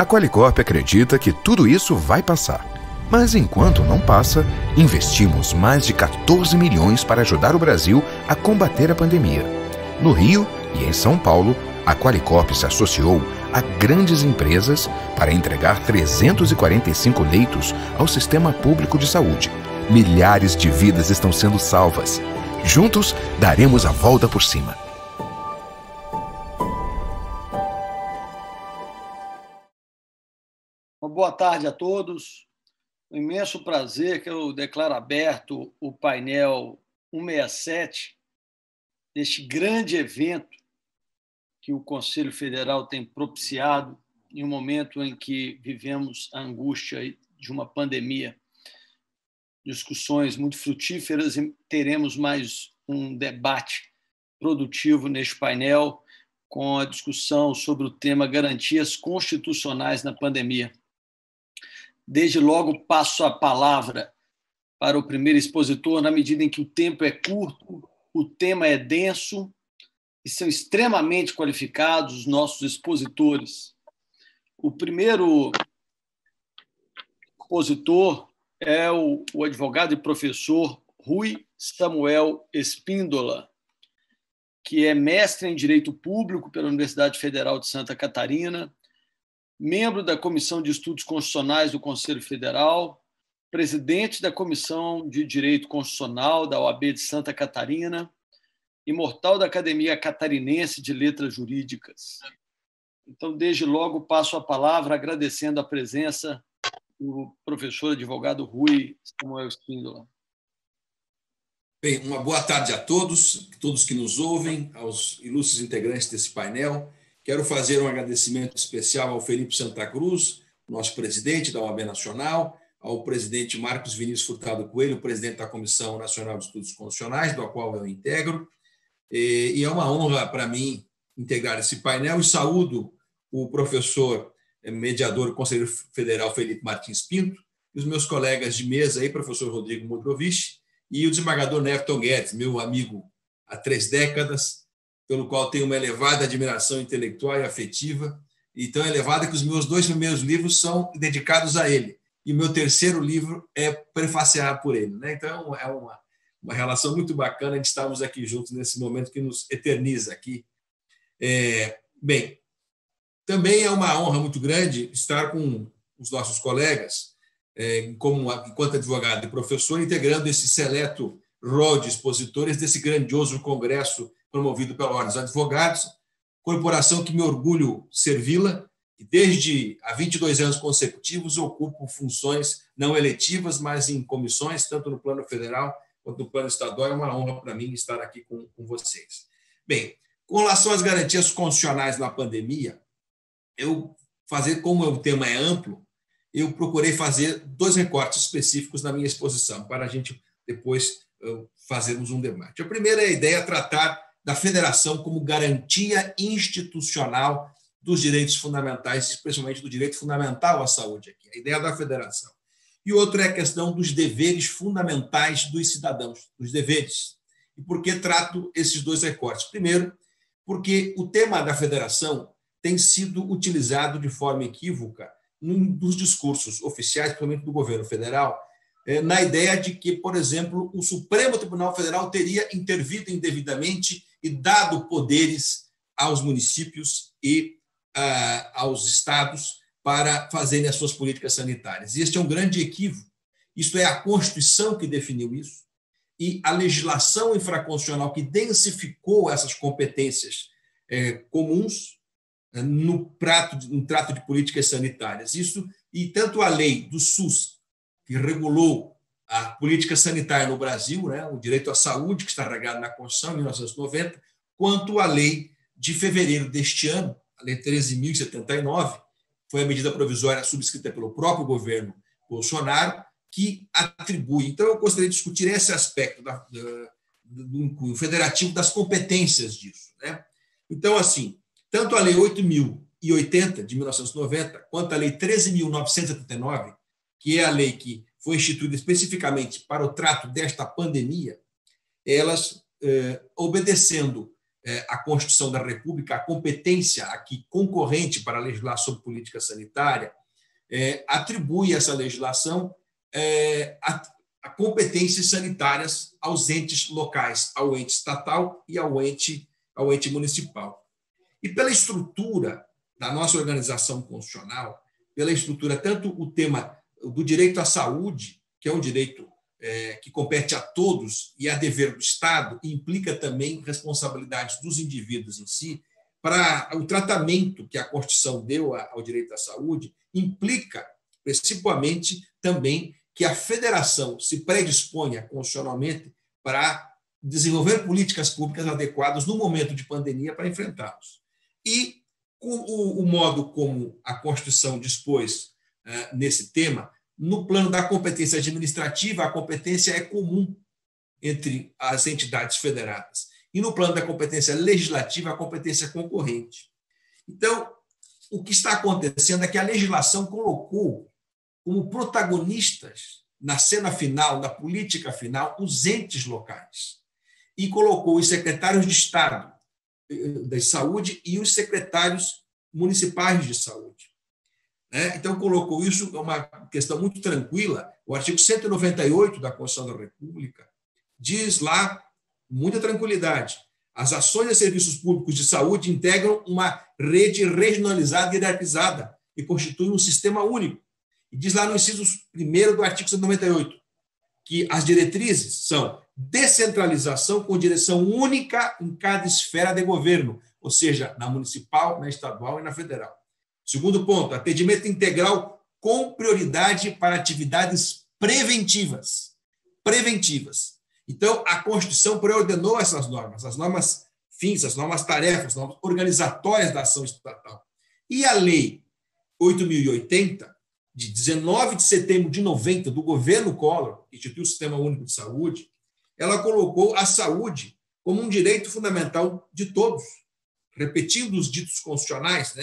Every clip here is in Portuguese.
A Qualicorp acredita que tudo isso vai passar. Mas enquanto não passa, investimos mais de 14 milhões para ajudar o Brasil a combater a pandemia. No Rio e em São Paulo, a Qualicorp se associou a grandes empresas para entregar 345 leitos ao sistema público de saúde. Milhares de vidas estão sendo salvas. Juntos, daremos a volta por cima. Uma boa tarde a todos. Um imenso prazer que eu declaro aberto o painel 167 deste grande evento que o Conselho Federal tem propiciado em um momento em que vivemos a angústia de uma pandemia. Discussões muito frutíferas e teremos mais um debate produtivo neste painel com a discussão sobre o tema garantias constitucionais na pandemia. Desde logo passo a palavra para o primeiro expositor, na medida em que o tempo é curto, o tema é denso e são extremamente qualificados os nossos expositores. O primeiro expositor é o advogado e professor Rui Samuel Espíndola, que é mestre em Direito Público pela Universidade Federal de Santa Catarina, membro da Comissão de Estudos Constitucionais do Conselho Federal, presidente da Comissão de Direito Constitucional da OAB de Santa Catarina, imortal da Academia Catarinense de Letras Jurídicas. Então, desde logo, passo a palavra agradecendo a presença do professor advogado Rui Samuel Espíndola. Bem, uma boa tarde a todos que nos ouvem, aos ilustres integrantes desse painel. Quero fazer um agradecimento especial ao Felipe Santa Cruz, nosso presidente da OAB Nacional, ao presidente Marcos Vinícius Furtado Coelho, presidente da Comissão Nacional de Estudos Constitucionais, do qual eu integro. E é uma honra para mim integrar esse painel e saúdo o professor mediador, conselheiro federal Felipe Martins Pinto, e os meus colegas de mesa, aí, professor Rodrigo Modrovich, e o desembargador Newton Guedes, meu amigo há 3 décadas, pelo qual tenho uma elevada admiração intelectual e afetiva, e tão elevada que os meus 2 primeiros livros são dedicados a ele, e o meu 3º livro é prefaciado por ele. Né? Então, é uma relação muito bacana de estarmos aqui juntos nesse momento que nos eterniza aqui. Bem, também é uma honra muito grande estar com os nossos colegas, enquanto advogado e professor, integrando esse seleto rol de expositores desse grandioso congresso promovido pela Ordem dos Advogados, corporação que me orgulho servi-la, e desde há 22 anos consecutivos ocupo funções não eletivas, mas em comissões, tanto no plano federal quanto no plano estadual. É uma honra para mim estar aqui com vocês. Bem, com relação às garantias constitucionais na pandemia, como o tema é amplo, eu procurei fazer 2 recortes específicos na minha exposição, para a gente depois fazermos um debate. A primeira é a ideia de tratar da federação como garantia institucional dos direitos fundamentais, especialmente do direito fundamental à saúde, aqui, a ideia da federação. E outra é a questão dos deveres fundamentais dos cidadãos, dos deveres. E por que trato esses 2 recortes? Primeiro, porque o tema da federação tem sido utilizado de forma equívoca nos discursos oficiais, principalmente do governo federal, na ideia de que, por exemplo, o Supremo Tribunal Federal teria intervido indevidamente e dado poderes aos municípios e aos estados para fazerem as suas políticas sanitárias. E este é um grande equívoco. Isso é a Constituição que definiu isso e a legislação infraconstitucional que densificou essas competências comuns no trato de políticas sanitárias. Isso, e tanto a lei do SUS, que regulou a política sanitária no Brasil, né, o direito à saúde, que está regado na Constituição, em 1990, quanto a lei de fevereiro deste ano, a Lei 13.079, foi a medida provisória subscrita pelo próprio governo Bolsonaro, que atribui. Então, eu gostaria de discutir esse aspecto do cunho federativo das competências disso. Né? Então, assim, tanto a Lei 8.080, de 1990, quanto a Lei 13.979, que é a lei que foi instituída especificamente para o trato desta pandemia, elas, obedecendo a Constituição da República, a competência aqui concorrente para legislar sobre política sanitária, atribui essa legislação a competências sanitárias aos entes locais, ao ente estatal e ao ente municipal. E pela estrutura da nossa organização constitucional, pela estrutura, tanto o tema do direito à saúde, que é um direito que compete a todos e é dever do Estado, e implica também responsabilidades dos indivíduos em si, para o tratamento que a Constituição deu ao direito à saúde, implica, principalmente, também que a federação se predisponha constitucionalmente para desenvolver políticas públicas adequadas no momento de pandemia para enfrentá-los. E o modo como a Constituição dispôs nesse tema, no plano da competência administrativa, a competência é comum entre as entidades federadas. E no plano da competência legislativa, a competência é concorrente. Então, o que está acontecendo é que a legislação colocou como protagonistas na cena final, na política final, os entes locais. E colocou os secretários de Estado da Saúde e os secretários municipais de saúde. Então, colocou isso, é uma questão muito tranquila. O artigo 198 da Constituição da República diz lá, com muita tranquilidade, as ações de serviços públicos de saúde integram uma rede regionalizada e hierarquizada e constituem um sistema único. E diz lá no inciso 1º do artigo 198 que as diretrizes são descentralização com direção única em cada esfera de governo, ou seja, na municipal, na estadual e na federal. Segundo ponto, atendimento integral com prioridade para atividades preventivas. Preventivas. Então, a Constituição preordenou essas normas, as normas fins, as normas tarefas, as normas organizatórias da ação estatal. E a Lei 8.080, de 19 de setembro de 90, do governo Collor, que instituiu o Sistema Único de Saúde, ela colocou a saúde como um direito fundamental de todos, repetindo os ditos constitucionais,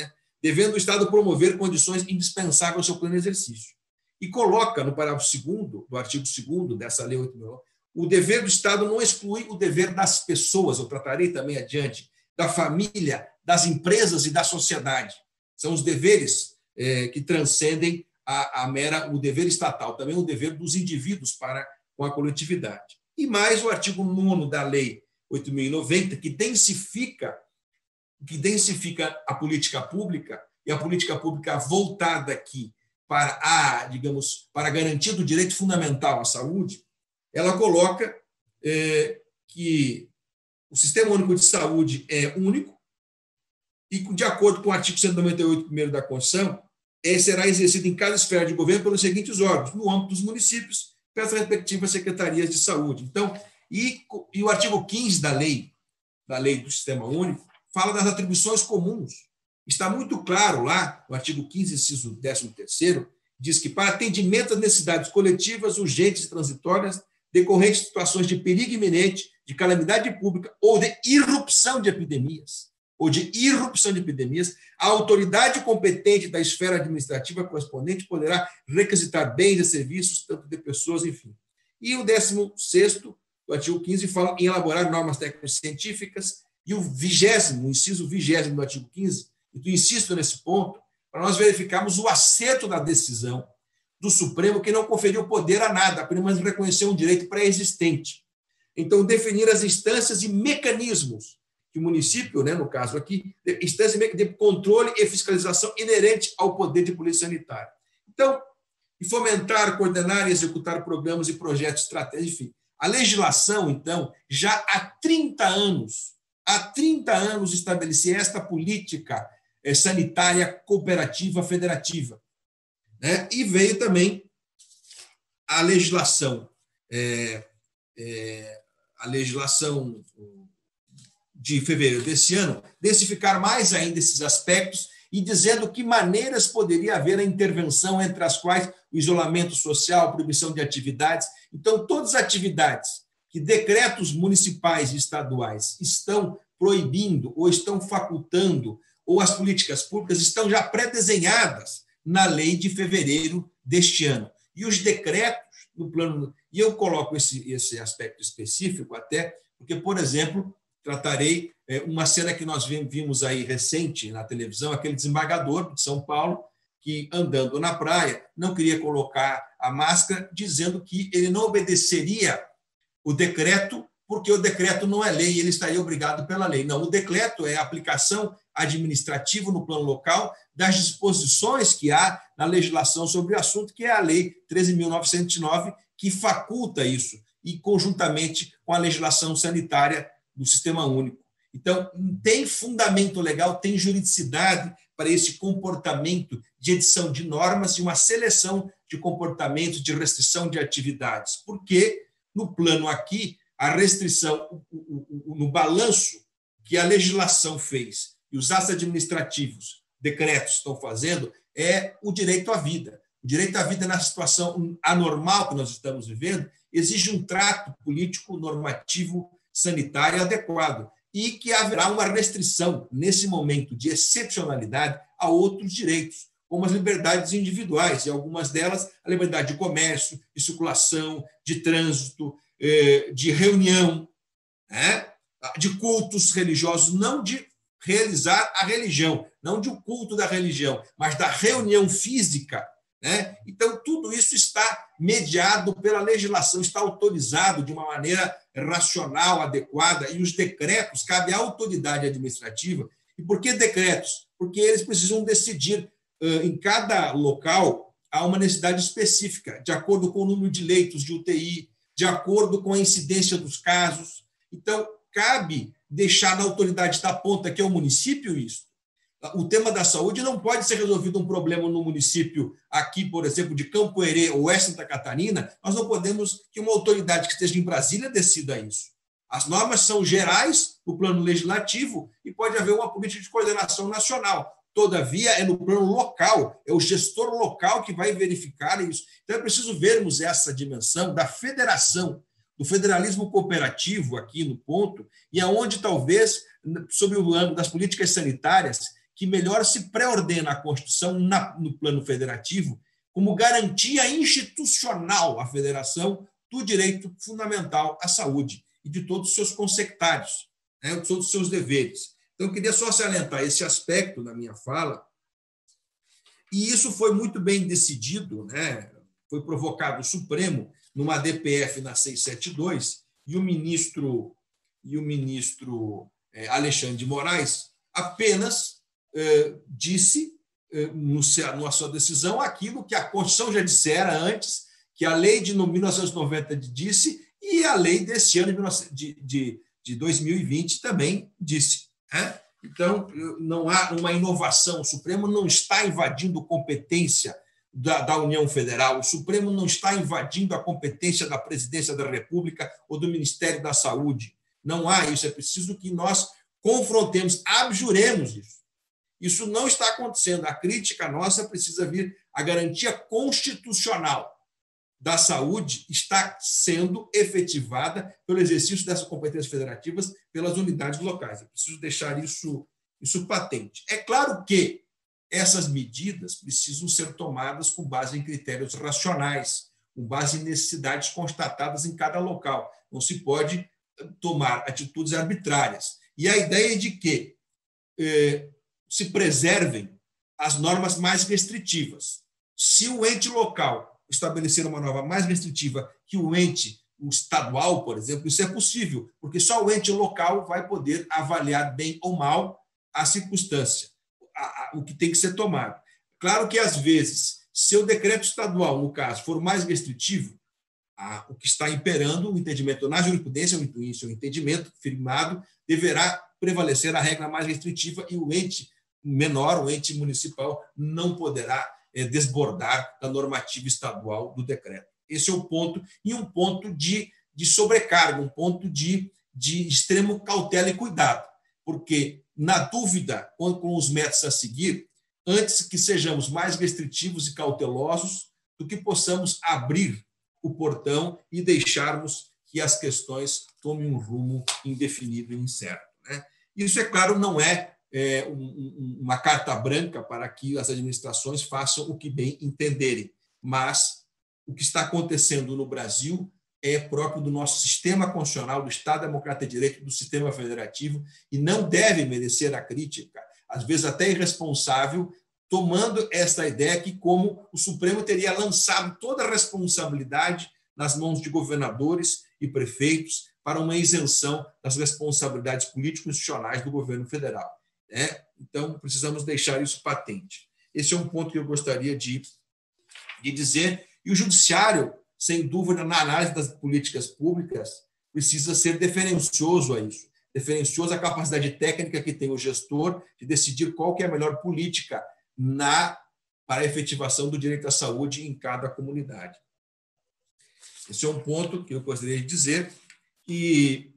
devendo o Estado promover condições indispensáveis ao seu pleno exercício. E coloca no parágrafo 2º, do artigo 2º dessa Lei 8.000, o dever do Estado não exclui o dever das pessoas, eu tratarei também adiante, da família, das empresas e da sociedade. São os deveres que transcendem o dever estatal, também o dever dos indivíduos para com a coletividade. E mais o artigo 9º da Lei 8.090, que densifica a política pública, e a política pública voltada aqui para a garantia do direito fundamental à saúde, ela coloca que o Sistema Único de Saúde é único e, de acordo com o artigo 198, primeiro da Constituição, será exercido em cada esfera de governo pelos seguintes órgãos, no âmbito dos municípios, pelas respectivas secretarias de saúde. Então, e o artigo 15 da lei do Sistema Único fala das atribuições comuns. Está muito claro lá, no artigo 15, inciso 13º, diz que para atendimento às necessidades coletivas, urgentes e transitórias, decorrentes de situações de perigo iminente, de calamidade pública ou de irrupção de epidemias, a autoridade competente da esfera administrativa correspondente poderá requisitar bens e serviços, tanto de pessoas, enfim. E o 16º, do artigo 15, fala em elaborar normas técnicas científicas, e o 20º, o inciso 20º do artigo 15, e insisto nesse ponto, para nós verificarmos o acerto da decisão do Supremo, que não conferiu poder a nada, apenas reconheceu um direito pré-existente. Então, definir as instâncias e mecanismos que o município, no caso aqui, instância de controle e fiscalização inerente ao poder de polícia sanitária. Então, e fomentar, coordenar e executar programas e projetos estratégicos, enfim. A legislação, então, já há 30 anos estabelecia esta política sanitária cooperativa federativa. E veio também a legislação de fevereiro desse ano, densificar mais ainda esses aspectos e dizendo que maneiras poderia haver a intervenção, entre as quais o isolamento social, a proibição de atividades. Então, todas as atividades que decretos municipais e estaduais estão proibindo ou estão facultando, ou as políticas públicas estão já pré-desenhadas na lei de fevereiro deste ano. E os decretos no plano... E eu coloco esse aspecto específico até porque, por exemplo, tratarei uma cena que nós vimos aí recente na televisão, aquele desembargador de São Paulo, que andando na praia não queria colocar a máscara, dizendo que ele não obedeceria o decreto, porque o decreto não é lei e ele estaria obrigado pela lei. Não, o decreto é a aplicação administrativa no plano local das disposições que há na legislação sobre o assunto, que é a Lei 13.909, que faculta isso, e conjuntamente com a legislação sanitária do Sistema Único. Então, tem fundamento legal, tem juridicidade para esse comportamento de edição de normas e uma seleção de comportamentos, de restrição de atividades. Porque, no plano aqui, a restrição, no balanço que a legislação fez e os atos administrativos, decretos estão fazendo, é o direito à vida. O direito à vida, na situação anormal que nós estamos vivendo, exige um trato político, normativo, sanitário adequado e que haverá uma restrição, nesse momento de excepcionalidade, a outros direitos, como as liberdades individuais, e algumas delas a liberdade de comércio, de circulação, de trânsito, de reunião, né? De cultos religiosos, não de realizar a religião, não de um culto da religião, mas da reunião física, né? Então, tudo isso está mediado pela legislação, está autorizado de uma maneira racional, adequada, e os decretos, cabe à autoridade administrativa. E por que decretos? Porque eles precisam decidir, em cada local, há uma necessidade específica, de acordo com o número de leitos de UTI, de acordo com a incidência dos casos. Então, cabe deixar na autoridade da ponta, que é o município, isso. O tema da saúde não pode ser resolvido um problema no município aqui, por exemplo, de Campo Herê ou Santa Catarina. Nós não podemos que uma autoridade que esteja em Brasília decida isso. As normas são gerais no plano legislativo e pode haver uma política de coordenação nacional. Todavia, é no plano local, é o gestor local que vai verificar isso. Então, é preciso vermos essa dimensão da federação, do federalismo cooperativo aqui no ponto, e aonde talvez, sob o ângulo das políticas sanitárias, que melhor se pré-ordena a Constituição no plano federativo como garantia institucional à federação do direito fundamental à saúde e de todos os seus consectários, né, de todos os seus deveres. Então, eu queria só salientar esse aspecto na minha fala, e isso foi muito bem decidido, né? Foi provocado o Supremo numa DPF na 672, e o ministro Alexandre de Moraes apenas disse, na sua decisão, aquilo que a Constituição já dissera antes, que a lei de 1990 disse, e a lei desse ano de 2020 também disse. Né? Então, não há uma inovação. O Supremo não está invadindo competência da União Federal, o Supremo não está invadindo a competência da Presidência da República ou do Ministério da Saúde. Não há isso. É preciso que nós confrontemos, abjuremos isso. Isso não está acontecendo. A crítica nossa precisa vir. A garantia constitucional da saúde está sendo efetivada pelo exercício dessas competências federativas pelas unidades locais. É preciso deixar isso patente. É claro que essas medidas precisam ser tomadas com base em critérios racionais, com base em necessidades constatadas em cada local. Não se pode tomar atitudes arbitrárias. E a ideia é de que se preservem as normas mais restritivas. Se o ente local estabelecer uma norma mais restritiva que o ente estadual, por exemplo, isso é possível, porque só o ente local vai poder avaliar bem ou mal a circunstância, o que tem que ser tomado. Claro que, às vezes, se o decreto estadual, no caso, for mais restritivo, o que está imperando, o entendimento na jurisprudência, o entendimento firmado, deverá prevalecer a regra mais restritiva e o ente menor, o ente municipal, não poderá desbordar da normativa estadual do decreto. Esse é o ponto, e um ponto de sobrecarga, um ponto de extremo cautela e cuidado, porque, na dúvida, com os métodos a seguir, antes que sejamos mais restritivos e cautelosos do que possamos abrir o portão e deixarmos que as questões tomem um rumo indefinido e incerto. Né? Isso, é claro, não é uma carta branca para que as administrações façam o que bem entenderem, mas o que está acontecendo no Brasil é próprio do nosso sistema constitucional, do Estado Democrático de Direito, do sistema federativo, e não deve merecer a crítica, às vezes até irresponsável, tomando essa ideia que, como o Supremo teria lançado toda a responsabilidade nas mãos de governadores e prefeitos para uma isenção das responsabilidades político-institucionais do governo federal. Então, precisamos deixar isso patente. Esse é um ponto que eu gostaria de dizer. E o judiciário, sem dúvida, na análise das políticas públicas, precisa ser deferencioso a isso, deferencioso à capacidade técnica que tem o gestor de decidir qual que é a melhor política para a efetivação do direito à saúde em cada comunidade. Esse é um ponto que eu gostaria de dizer. E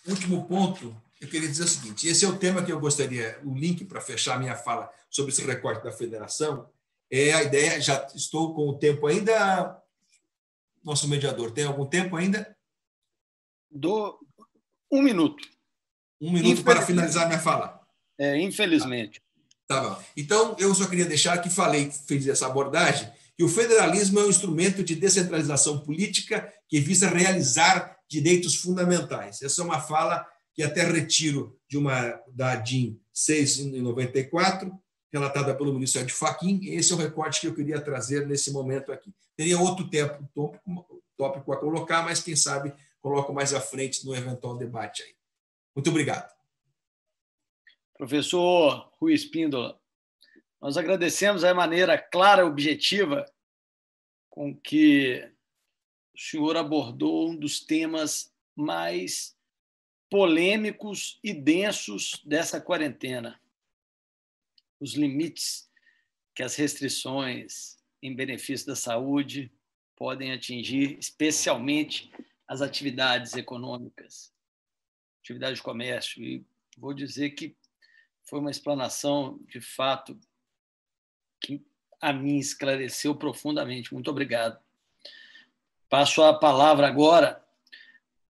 o último ponto, eu queria dizer o seguinte, esse é o tema que eu gostaria, o link para fechar a minha fala sobre esse recorte da federação, é a ideia, já estou com o tempo ainda, nosso mediador, tem algum tempo ainda? Dou 1 minuto. 1 minuto para finalizar a minha fala. Infelizmente. Tá bom. Então, eu só queria deixar que fiz essa abordagem, que o federalismo é um instrumento de descentralização política que visa realizar direitos fundamentais. Essa é uma fala que até retiro da DIN 6/94, relatada pelo ministro Ed Fachin. Esse é o recorte que eu queria trazer nesse momento aqui. Teria outro tópico a colocar, mas quem sabe coloco mais à frente no eventual debate aí. Muito obrigado. Professor Rui Espíndola, nós agradecemos a maneira clara e objetiva com que o senhor abordou um dos temas mais polêmicos e densos dessa quarentena. Os limites que as restrições em benefício da saúde podem atingir, especialmente as atividades econômicas, atividade de comércio. E vou dizer que foi uma explanação, de fato, que a mim esclareceu profundamente. Muito obrigado. Passo a palavra agora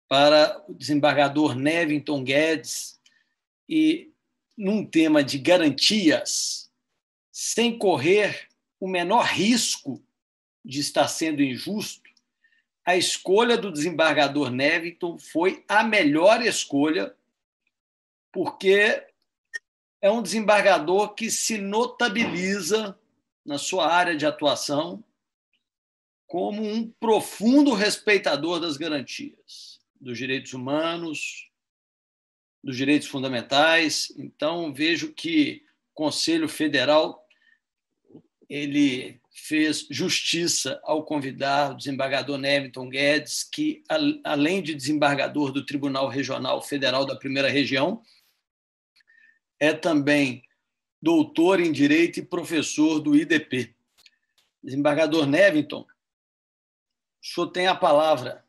para o desembargador Nevington Guedes e, num tema de garantias, sem correr o menor risco de estar sendo injusto, a escolha do desembargador Nevington foi a melhor escolha, porque é um desembargador que se notabiliza na sua área de atuação como um profundo respeitador das garantias, dos direitos humanos, dos direitos fundamentais. Então, vejo que o Conselho Federal ele fez justiça ao convidar o desembargador Nevington Guedes, que, além de desembargador do Tribunal Regional Federal da Primeira Região, é também doutor em Direito e professor do IDP. Desembargador Nevington, o senhor tem a palavra.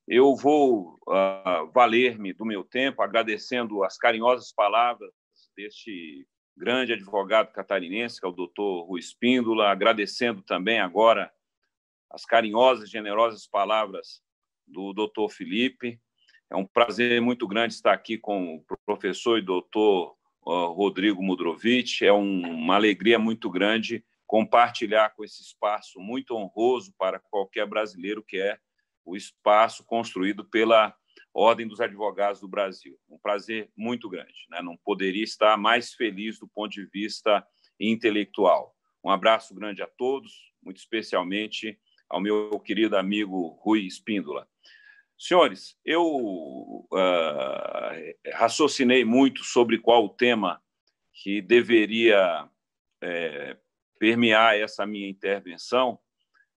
Eu vou valer-me do meu tempo, agradecendo as carinhosas palavras deste grande advogado catarinense, que é o doutor Rui Espíndola, agradecendo também agora as carinhosas e generosas palavras do doutor Felipe. É um prazer muito grande estar aqui com o professor e doutor Rodrigo Mudrovich. É uma alegria muito grande compartilhar com esse espaço muito honroso para qualquer brasileiro, que é o espaço construído pela Ordem dos Advogados do Brasil. Um prazer muito grande, né? Não poderia estar mais feliz do ponto de vista intelectual. Um abraço grande a todos, muito especialmente ao meu querido amigo Rui Espíndola. Senhores, eu raciocinei muito sobre qual o tema que deveria permear essa minha intervenção,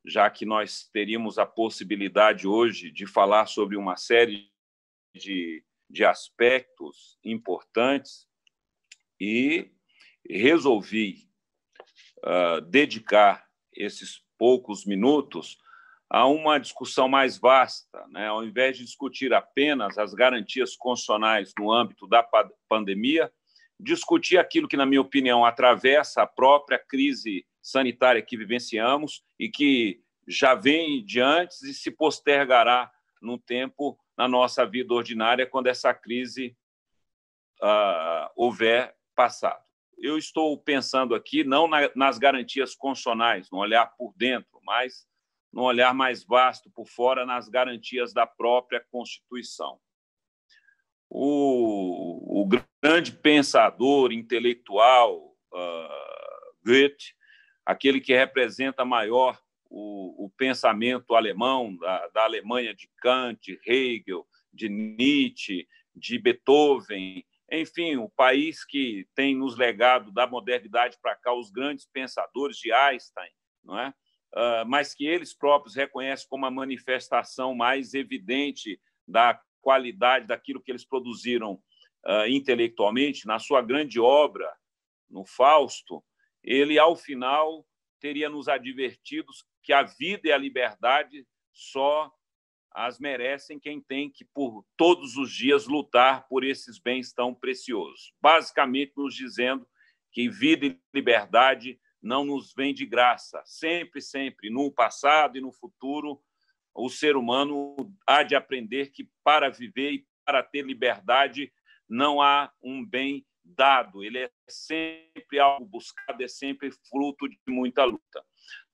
já que nós teríamos a possibilidade hoje de falar sobre uma série de aspectos importantes, e resolvi dedicar esses poucos minutos a uma discussão mais vasta, né? Ao invés de discutir apenas as garantias constitucionais no âmbito da pandemia, discutir aquilo que, na minha opinião, atravessa a própria crise sanitária que vivenciamos e que já vem de antes e se postergará no tempo na nossa vida ordinária quando essa crise houver passado. Eu estou pensando aqui não nas garantias constitucionais, no olhar por dentro, mas num olhar mais vasto por fora nas garantias da própria Constituição. O grande pensador intelectual Goethe, aquele que representa maior o pensamento alemão, da Alemanha de Kant, Hegel, de Nietzsche, de Beethoven, enfim, o país que tem nos legado da modernidade para cá os grandes pensadores de Einstein, não é? Mas que eles próprios reconhecem como a manifestação mais evidente da qualidade daquilo que eles produziram intelectualmente. Na sua grande obra, no Fausto, ele, ao final, teria nos advertido que a vida e a liberdade só as merecem quem tem que, por todos os dias, lutar por esses bens tão preciosos. Basicamente, nos dizendo que vida e liberdade não nos vem de graça. Sempre, sempre, no passado e no futuro, o ser humano há de aprender que, para viver e para ter liberdade, não há um bem dado. Ele é sempre algo buscado, é sempre fruto de muita luta.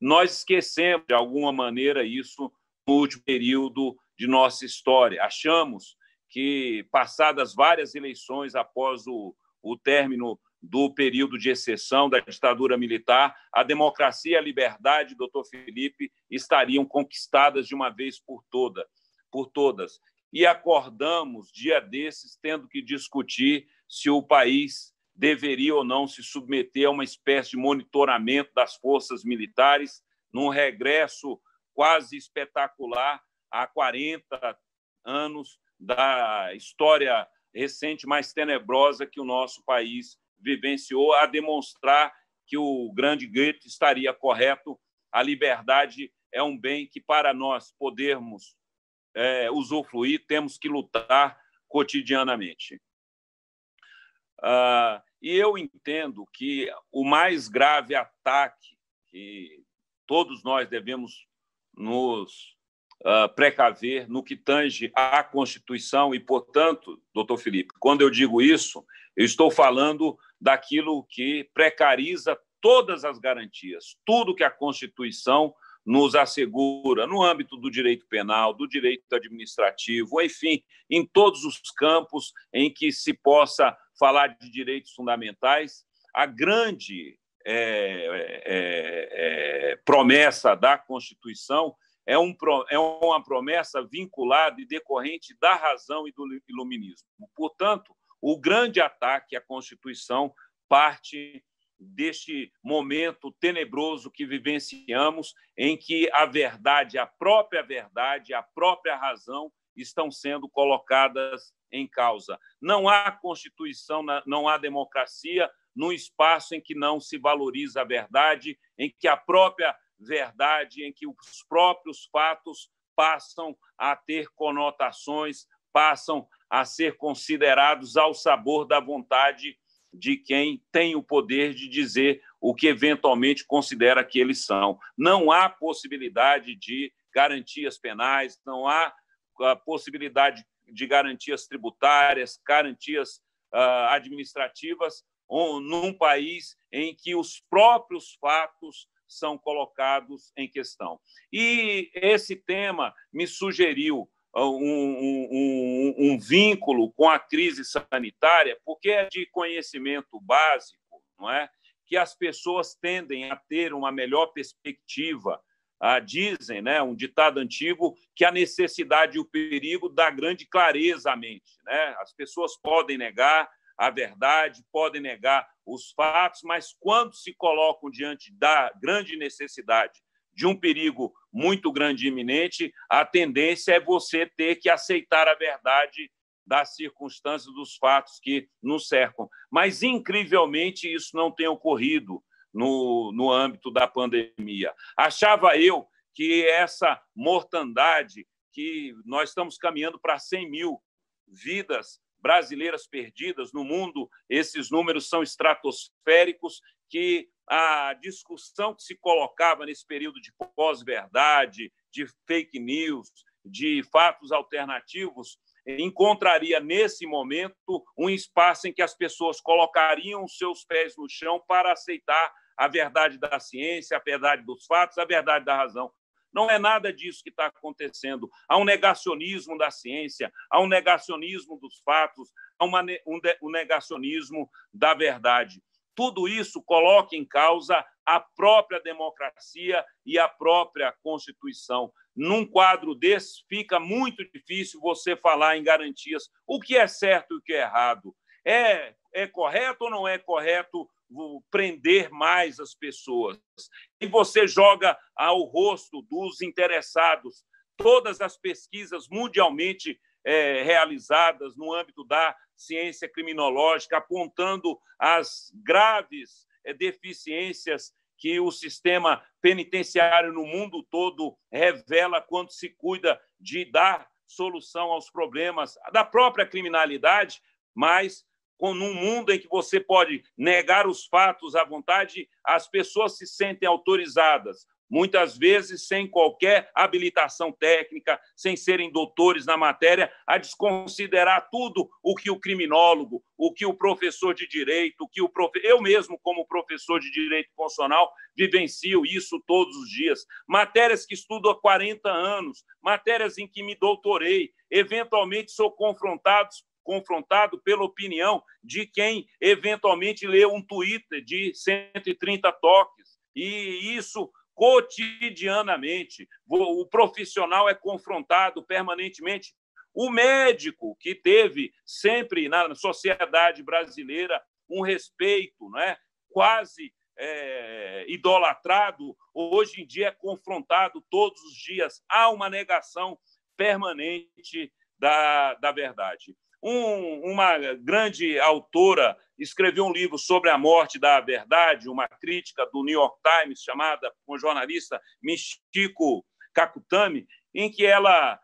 Nós esquecemos, de alguma maneira, isso no último período de nossa história. Achamos que, passadas várias eleições após o término do período de exceção da ditadura militar, a democracia e a liberdade, doutor Felipe, estariam conquistadas de uma vez por todas. E acordamos, dia desses, tendo que discutir se o país deveria ou não se submeter a uma espécie de monitoramento das forças militares, num regresso quase espetacular há 40 anos da história recente mais tenebrosa que o nosso país vivenciou, a demonstrar que o grande Goethe estaria correto. A liberdade é um bem que, para nós podermos usufruir, temos que lutar cotidianamente. E eu entendo que o mais grave ataque que todos nós devemos nos precaver no que tange à Constituição e, portanto, doutor Felipe, quando eu digo isso, eu estou falando daquilo que precariza todas as garantias, tudo que a Constituição nos assegura no âmbito do direito penal, do direito administrativo, enfim, em todos os campos em que se possa falar de direitos fundamentais. A grande promessa da Constituição é uma promessa vinculada e decorrente da razão e do iluminismo. Portanto, o grande ataque à Constituição parte deste momento tenebroso que vivenciamos, em que a verdade, a própria razão estão sendo colocadas em causa. Não há Constituição, não há democracia num espaço em que não se valoriza a verdade, em que a própria verdade, em que os próprios fatos passam a ter conotações, passam a ser considerados ao sabor da vontade de quem tem o poder de dizer o que eventualmente considera que eles são. Não há possibilidade de garantias penais, não há possibilidade de garantias tributárias, garantias administrativas, num país em que os próprios fatos são colocados em questão. E esse tema me sugeriu um vínculo com a crise sanitária, porque é de conhecimento básico, não é? Que as pessoas tendem a ter uma melhor perspectiva. Dizem, né, um ditado antigo, que a necessidade e o perigo dá grande clareza à mente, né? As pessoas podem negar a verdade, podem negar os fatos, mas quando se colocam diante da grande necessidade, de um perigo muito grande e iminente, a tendência é você ter que aceitar a verdade das circunstâncias, dos fatos que nos cercam. Mas, incrivelmente, isso não tem ocorrido no âmbito da pandemia. Achava eu que essa mortandade, que nós estamos caminhando para 100 mil vidas brasileiras perdidas no mundo, esses números são estratosféricos, que a discussão que se colocava nesse período de pós-verdade, de fake news, de fatos alternativos, encontraria nesse momento um espaço em que as pessoas colocariam os seus pés no chão para aceitar a verdade da ciência, a verdade dos fatos, a verdade da razão. Não é nada disso que está acontecendo. Há um negacionismo da ciência, há um negacionismo dos fatos, há um negacionismo da verdade. Tudo isso coloca em causa a própria democracia e a própria Constituição. Num quadro desse, fica muito difícil você falar em garantias. O que é certo e o que é errado? É correto ou não é correto prender mais as pessoas? E você joga ao rosto dos interessados todas as pesquisas mundialmente realizadas no âmbito da ciência criminológica, apontando as graves deficiências que o sistema penitenciário no mundo todo revela quando se cuida de dar solução aos problemas da própria criminalidade, mas num mundo em que você pode negar os fatos à vontade, as pessoas se sentem autorizadas, muitas vezes sem qualquer habilitação técnica, sem serem doutores na matéria, a desconsiderar tudo o que o criminólogo, o que o professor de direito, eu mesmo, como professor de direito constitucional, vivencio isso todos os dias. Matérias que estudo há 40 anos, matérias em que me doutorei, eventualmente sou confrontado pela opinião de quem eventualmente lê um Twitter de 130 toques. E isso cotidianamente. O profissional é confrontado permanentemente. O médico, que teve sempre na sociedade brasileira um respeito, né, quase idolatrado, hoje em dia é confrontado todos os dias. Há uma negação permanente da verdade. Uma grande autora escreveu um livro sobre a morte da verdade, uma crítica do New York Times, chamada, com o jornalista Michiko Kakutami, em que ela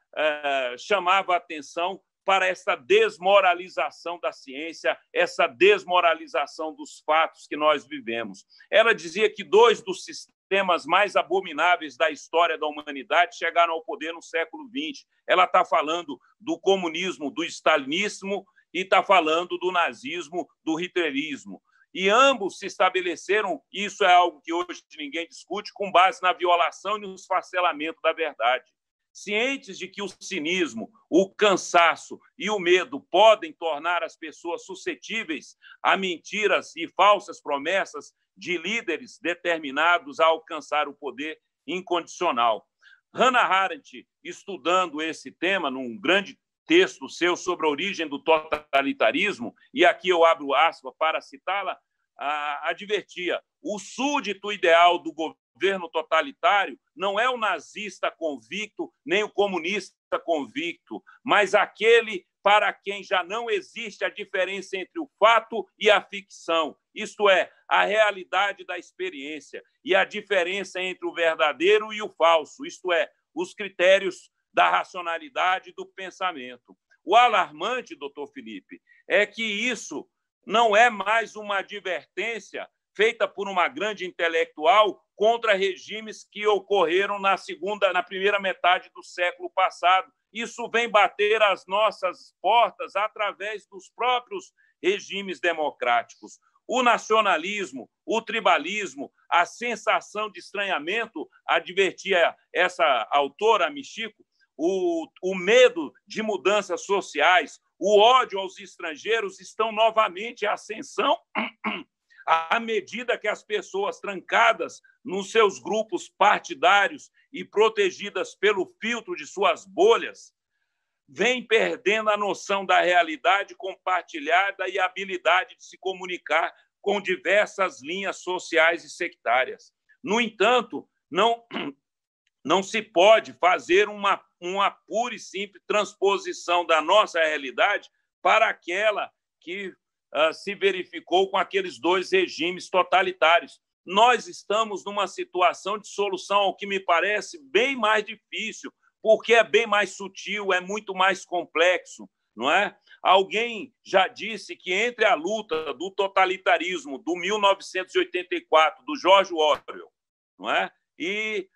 chamava a atenção para essa desmoralização da ciência, essa desmoralização dos fatos que nós vivemos. Ela dizia que 2 dos sistemas mais abomináveis da história da humanidade chegaram ao poder no século XX. Ela está falando do comunismo, do stalinismo, e está falando do nazismo, do hitlerismo. E ambos se estabeleceram, isso é algo que hoje ninguém discute, com base na violação e no esfacelamento da verdade. Cientes de que o cinismo, o cansaço e o medo podem tornar as pessoas suscetíveis a mentiras e falsas promessas de líderes determinados a alcançar o poder incondicional. Hannah Arendt, estudando esse tema, num grande texto seu sobre a origem do totalitarismo, e aqui eu abro aspas para citá-la, advertia: o súdito ideal do governo totalitário não é o nazista convicto, nem o comunista convicto, mas aquele para quem já não existe a diferença entre o fato e a ficção, isto é, a realidade da experiência, e a diferença entre o verdadeiro e o falso, isto é, os critérios da racionalidade do pensamento. O alarmante, doutor Felipe, é que isso não é mais uma advertência feita por uma grande intelectual contra regimes que ocorreram na primeira metade do século passado. Isso vem bater às nossas portas através dos próprios regimes democráticos. O nacionalismo, o tribalismo, a sensação de estranhamento, advertia essa autora, Michiko, o medo de mudanças sociais, o ódio aos estrangeiros estão novamente em ascensão à medida que as pessoas trancadas nos seus grupos partidários e protegidas pelo filtro de suas bolhas vêm perdendo a noção da realidade compartilhada e a habilidade de se comunicar com diversas linhas sociais e sectárias. No entanto, não se pode fazer uma pura e simples transposição da nossa realidade para aquela que se verificou com aqueles 2 regimes totalitários. Nós estamos numa situação de solução ao que me parece bem mais difícil, porque é bem mais sutil, é muito mais complexo, não é? Alguém já disse que entre a luta do totalitarismo do 1984, do George Orwell, não é? E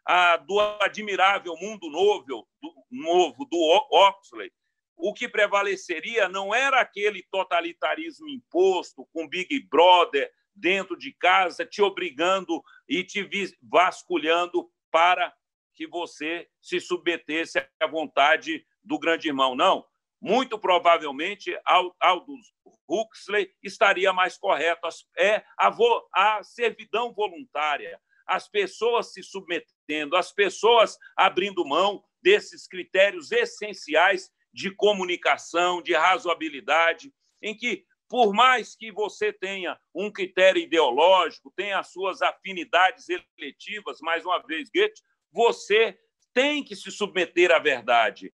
do admirável mundo novo do Huxley, o que prevaleceria não era aquele totalitarismo imposto com Big Brother dentro de casa, te obrigando e te vasculhando para que você se submetesse à vontade do grande irmão. Não. Muito provavelmente, Aldous Huxley estaria mais correto. É a servidão voluntária, as pessoas se submetendo, as pessoas abrindo mão desses critérios essenciais de comunicação, de razoabilidade, em que, por mais que você tenha um critério ideológico, tenha as suas afinidades eletivas, mais uma vez, Goethe, você tem que se submeter à verdade,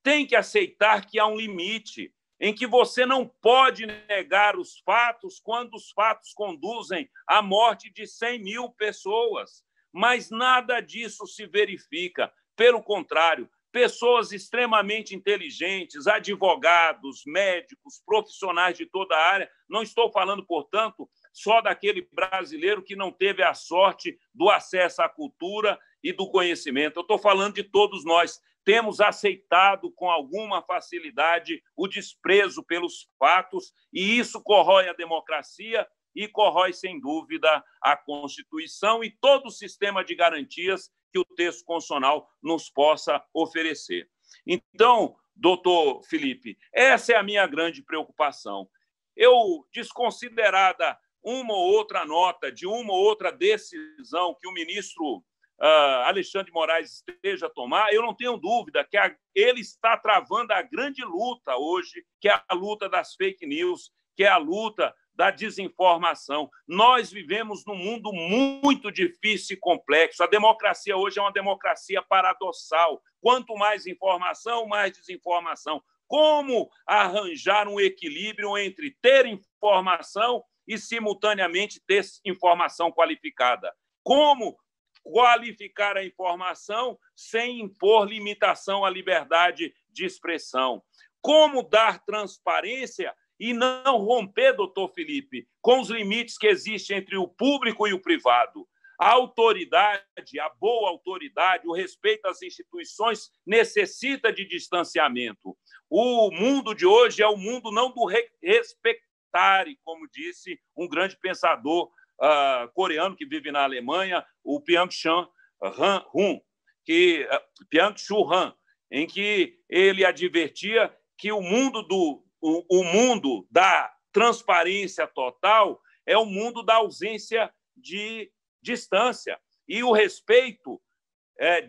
tem que aceitar que há um limite, em que você não pode negar os fatos quando os fatos conduzem à morte de 100 mil pessoas. Mas nada disso se verifica. Pelo contrário, pessoas extremamente inteligentes, advogados, médicos, profissionais de toda a área. Não estou falando, portanto, só daquele brasileiro que não teve a sorte do acesso à cultura e do conhecimento. Eu estou falando de todos nós. Temos aceitado com alguma facilidade o desprezo pelos fatos, e isso corrói a democracia e corrói, sem dúvida, a Constituição e todo o sistema de garantias que o texto constitucional nos possa oferecer. Então, doutor Felipe, essa é a minha grande preocupação. Eu, desconsiderada uma ou outra nota de uma ou outra decisão que o ministro Alexandre de Moraes esteja a tomar, eu não tenho dúvida que ele está travando a grande luta hoje, que é a luta das fake news, que é a luta da desinformação. Nós vivemos num mundo muito difícil e complexo. A democracia hoje é uma democracia paradoxal. Quanto mais informação, mais desinformação. Como arranjar um equilíbrio entre ter informação e, simultaneamente, ter informação qualificada? Como qualificar a informação sem impor limitação à liberdade de expressão? Como dar transparência e não romper, doutor Felipe, com os limites que existem entre o público e o privado? A autoridade, a boa autoridade, o respeito às instituições necessita de distanciamento. O mundo de hoje é o mundo não do respectare, como disse um grande pensador coreano que vive na Alemanha, o Byung-Chul Han, em que ele advertia que o mundo da transparência total é o mundo da ausência de distância. E o respeito,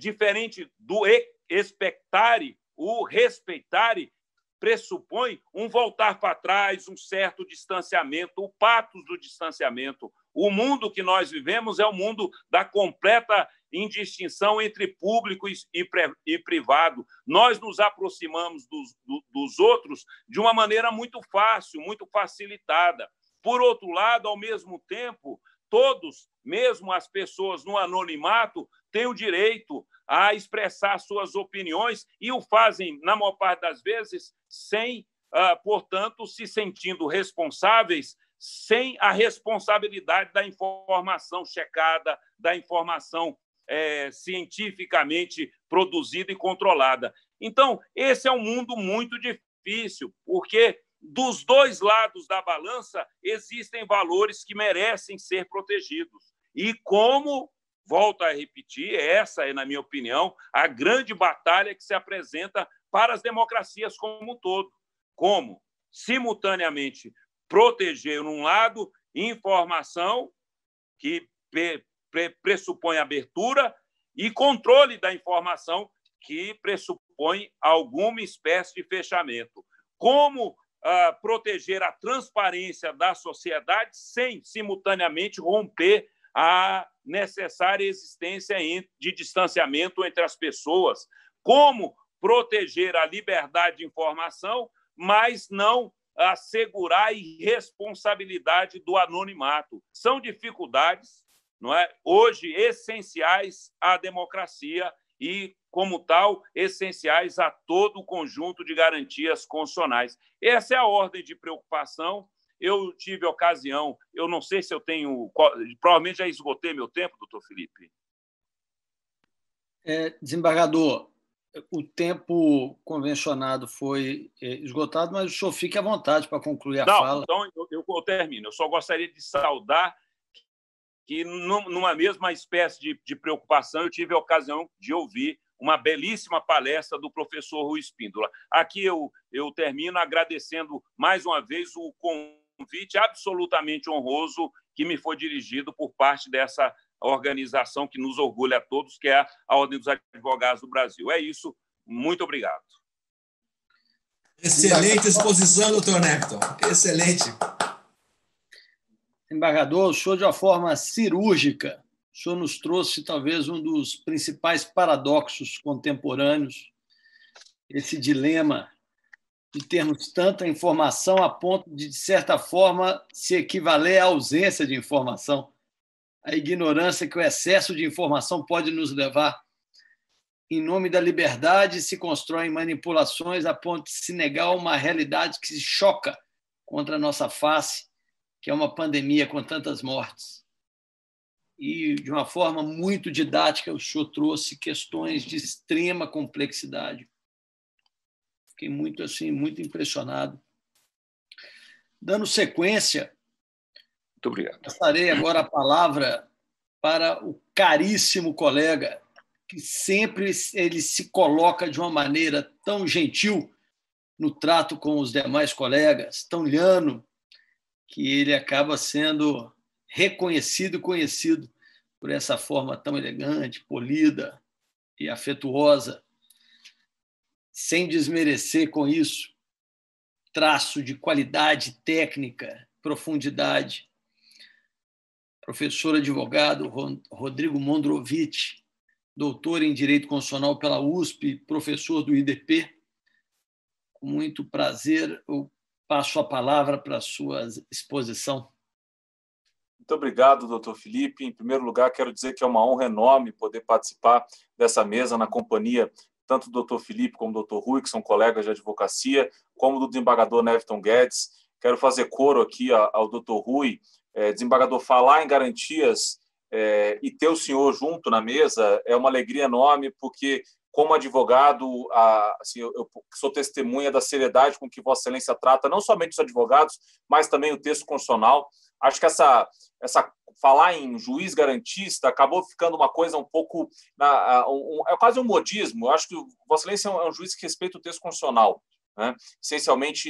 diferente do expectare, o respeitare, pressupõe um voltar para trás, um certo distanciamento, o patos do distanciamento. O mundo que nós vivemos é o mundo da completa indistinção entre público e privado. Nós nos aproximamos dos outros de uma maneira muito fácil, muito facilitada. Por outro lado, ao mesmo tempo, todos, mesmo as pessoas no anonimato, têm o direito a expressar suas opiniões e o fazem, na maior parte das vezes, sem, portanto, se sentindo responsáveis, sem a responsabilidade da informação checada, da informação cientificamente produzida e controlada. Então, esse é um mundo muito difícil, porque dos dois lados da balança existem valores que merecem ser protegidos. E como, volto a repetir, essa é, na minha opinião, a grande batalha que se apresenta para as democracias como um todo. Como, simultaneamente, proteger, num lado, informação que pressupõe abertura e controle da informação que pressupõe alguma espécie de fechamento. Como proteger a transparência da sociedade sem, simultaneamente, romper a necessária existência de distanciamento entre as pessoas. Como proteger a liberdade de informação, mas não assegurar a irresponsabilidade do anonimato. São dificuldades, não é, hoje essenciais à democracia e, como tal, essenciais a todo o conjunto de garantias constitucionais. Essa é a ordem de preocupação. Eu tive ocasião, eu não sei se eu tenho... Provavelmente já esgotei meu tempo, doutor Felipe. Desembargador, o tempo convencionado foi esgotado, mas o senhor fique à vontade para concluir a fala. Então, eu termino. Eu só gostaria de saudar que, numa mesma espécie de preocupação, eu tive a ocasião de ouvir uma belíssima palestra do professor Rui Espíndola. Aqui eu termino agradecendo mais uma vez o convite absolutamente honroso que me foi dirigido por parte dessa organização que nos orgulha a todos, que é a Ordem dos Advogados do Brasil. É isso. Muito obrigado. Excelente exposição, doutor Necton. Excelente. Embargador, o senhor, de uma forma cirúrgica, o senhor nos trouxe talvez um dos principais paradoxos contemporâneos, esse dilema de termos tanta informação a ponto de certa forma, se equivaler à ausência de informação. A ignorância que o excesso de informação pode nos levar. Em nome da liberdade, se constroem manipulações a ponto de se negar uma realidade que se choca contra a nossa face, que é uma pandemia com tantas mortes. E, de uma forma muito didática, o senhor trouxe questões de extrema complexidade. Fiquei muito impressionado. Dando sequência, muito obrigado. Passarei agora a palavra para o caríssimo colega, que sempre ele se coloca de uma maneira tão gentil no trato com os demais colegas, tão liano, que ele acaba sendo reconhecido e conhecido por essa forma tão elegante, polida e afetuosa, sem desmerecer com isso traço de qualidade técnica, profundidade. Professor advogado Rodrigo Mondrovitch, doutor em Direito Constitucional pela USP, professor do IDP. Com muito prazer, eu passo a palavra para a sua exposição. Muito obrigado, doutor Felipe. Em primeiro lugar, quero dizer que é uma honra enorme poder participar dessa mesa na companhia tanto do doutor Felipe como do doutor Rui, que são colegas de advocacia, como do desembargador Necton Guedes. Quero fazer coro aqui ao doutor Rui. Desembargador, falar em garantias e ter o senhor junto na mesa é uma alegria enorme, porque, como advogado, assim, eu sou testemunha da seriedade com que Vossa Excelência trata não somente os advogados, mas também o texto constitucional. Acho que essa falar em juiz garantista acabou ficando uma coisa um pouco... é quase um modismo. Eu acho que Vossa Excelência é um juiz que respeita o texto constitucional, né? Essencialmente,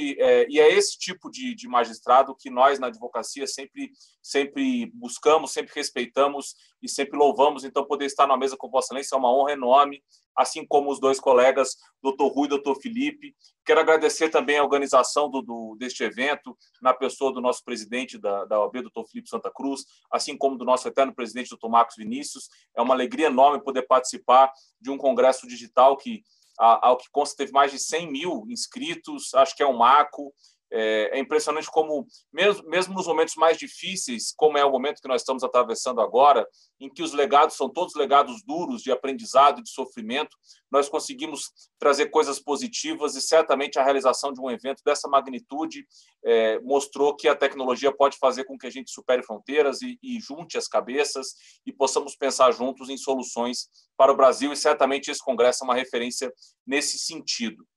e é esse tipo de magistrado que nós, na advocacia, sempre buscamos, sempre respeitamos e sempre louvamos. Então, poder estar na mesa com Vossa Excelência é uma honra enorme, assim como os dois colegas, doutor Rui e doutor Felipe. Quero agradecer também a organização deste evento, na pessoa do nosso presidente da OAB, doutor Felipe Santa Cruz, assim como do nosso eterno presidente, doutor Marcos Vinícius. É uma alegria enorme poder participar de um congresso digital que, ao que consta, teve mais de 100 mil inscritos. Acho que é um marco. É impressionante como, mesmo nos momentos mais difíceis, como é o momento que nós estamos atravessando agora, em que os legados são todos legados duros de aprendizado e de sofrimento, nós conseguimos trazer coisas positivas, e certamente a realização de um evento dessa magnitude mostrou que a tecnologia pode fazer com que a gente supere fronteiras e junte as cabeças e possamos pensar juntos em soluções para o Brasil, e certamente esse congresso é uma referência nesse sentido.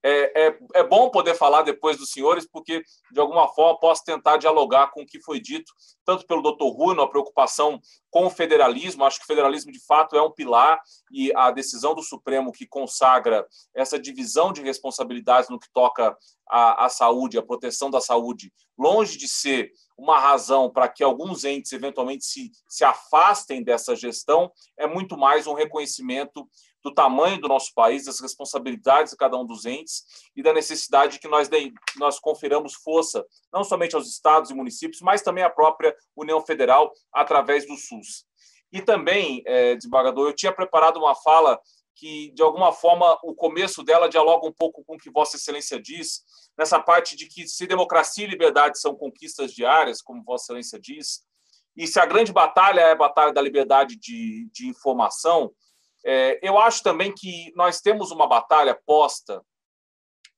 É bom poder falar depois dos senhores, porque, de alguma forma, posso tentar dialogar com o que foi dito, tanto pelo doutor Rui, na preocupação com o federalismo. Acho que o federalismo, de fato, é um pilar, e a decisão do Supremo que consagra essa divisão de responsabilidades no que toca à saúde, à proteção da saúde, longe de ser uma razão para que alguns entes, eventualmente, se afastem dessa gestão, é muito mais um reconhecimento do tamanho do nosso país, das responsabilidades de cada um dos entes e da necessidade de que nós confiramos força, não somente aos estados e municípios, mas também à própria União Federal, através do SUS. E também, desembargador, eu tinha preparado uma fala que, de alguma forma, o começo dela dialoga um pouco com o que Vossa Excelência diz, nessa parte de que, se democracia e liberdade são conquistas diárias, como Vossa Excelência diz, e se a grande batalha é a batalha da liberdade de informação, eu acho também que nós temos uma batalha posta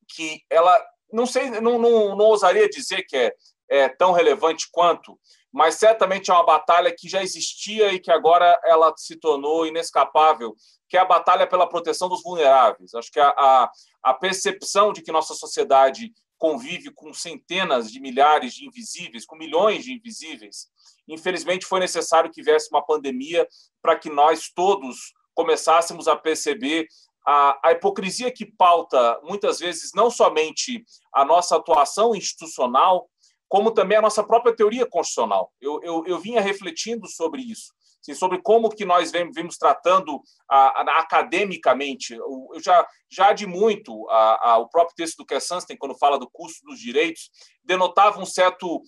que ela, não sei, não ousaria dizer que é tão relevante quanto, mas certamente é uma batalha que já existia e que agora ela se tornou inescapável, que é a batalha pela proteção dos vulneráveis. Acho que a percepção de que nossa sociedade convive com centenas de milhares de invisíveis, com milhões de invisíveis, Infelizmente, foi necessário que viesse uma pandemia para que nós todos começássemos a perceber a hipocrisia que pauta, muitas vezes, não somente a nossa atuação institucional, como também a nossa própria teoria constitucional. Eu vinha refletindo sobre isso, assim, sobre como que nós vimos tratando academicamente. Eu já de muito, o próprio texto do Kessenstein, quando fala do custo dos direitos, denotava um certo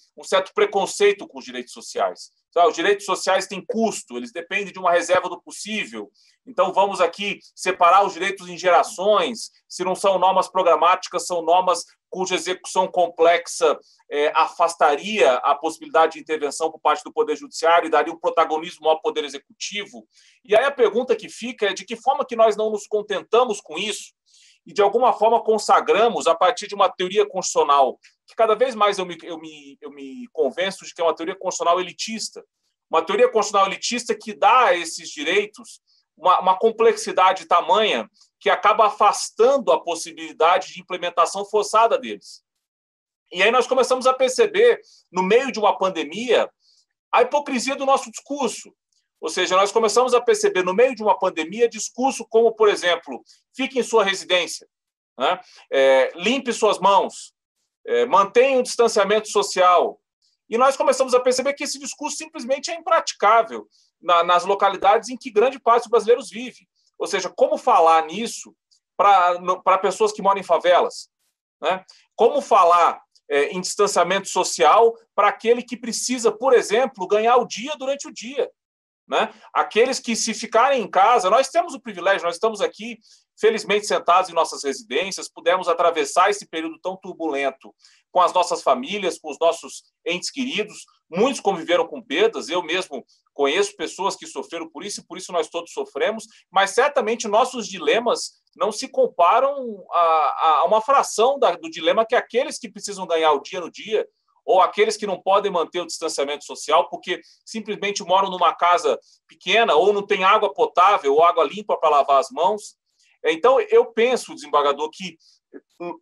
preconceito com os direitos sociais. Os direitos sociais têm custo, eles dependem de uma reserva do possível. Então, vamos aqui separar os direitos em gerações. Se não são normas programáticas, são normas cuja execução complexa afastaria a possibilidade de intervenção por parte do Poder Judiciário e daria um protagonismo ao Poder Executivo. E aí a pergunta que fica é de que forma que nós não nos contentamos com isso e, de alguma forma, consagramos, a partir de uma teoria constitucional, que cada vez mais eu me convenço de que é uma teoria constitucional elitista. Uma teoria constitucional elitista que dá a esses direitos uma complexidade tamanha que acaba afastando a possibilidade de implementação forçada deles. E aí nós começamos a perceber, no meio de uma pandemia, a hipocrisia do nosso discurso. Ou seja, nós começamos a perceber, no meio de uma pandemia, discurso como, por exemplo, fique em sua residência, né? Limpe suas mãos, mantenha um distanciamento social. E nós começamos a perceber que esse discurso simplesmente é impraticável nas localidades em que grande parte dos brasileiros vive. Ou seja, como falar nisso para pessoas que moram em favelas, né? Como falar em distanciamento social para aquele que precisa, por exemplo, ganhar o dia durante o dia, né? Aqueles que, se ficarem em casa, nós temos o privilégio, nós estamos aqui, felizmente, sentados em nossas residências, pudemos atravessar esse período tão turbulento com as nossas famílias, com os nossos entes queridos. Muitos conviveram com perdas, eu mesmo conheço pessoas que sofreram por isso, e por isso nós todos sofremos, mas certamente nossos dilemas não se comparam a uma fração do dilema que aqueles que precisam ganhar o dia no dia, ou aqueles que não podem manter o distanciamento social porque simplesmente moram numa casa pequena, ou não tem água potável ou água limpa para lavar as mãos. Então, eu penso, desembargador, que,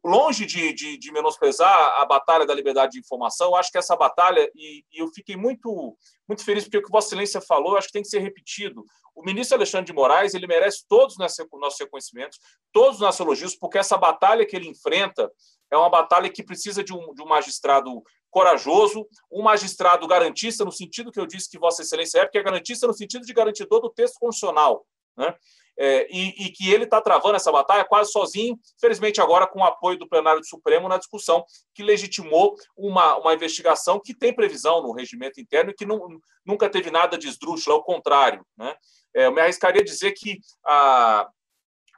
longe de menosprezar a batalha da liberdade de informação, acho que essa batalha, e eu fiquei muito, muito feliz porque o que Vossa Excelência falou, acho que tem que ser repetido. O ministro Alexandre de Moraes, ele merece todos os nossos reconhecimentos, todos os nossos elogios, porque essa batalha que ele enfrenta é uma batalha que precisa de um magistrado corajoso, um magistrado garantista, no sentido que eu disse que Vossa Excelência é, porque é garantista no sentido de garantidor do texto constitucional, né? E que ele está travando essa batalha quase sozinho, felizmente agora com o apoio do plenário do Supremo na discussão que legitimou uma investigação que tem previsão no regimento interno e que nunca teve nada de esdrúxulo, ao contrário, né? Eu me arriscaria a dizer que a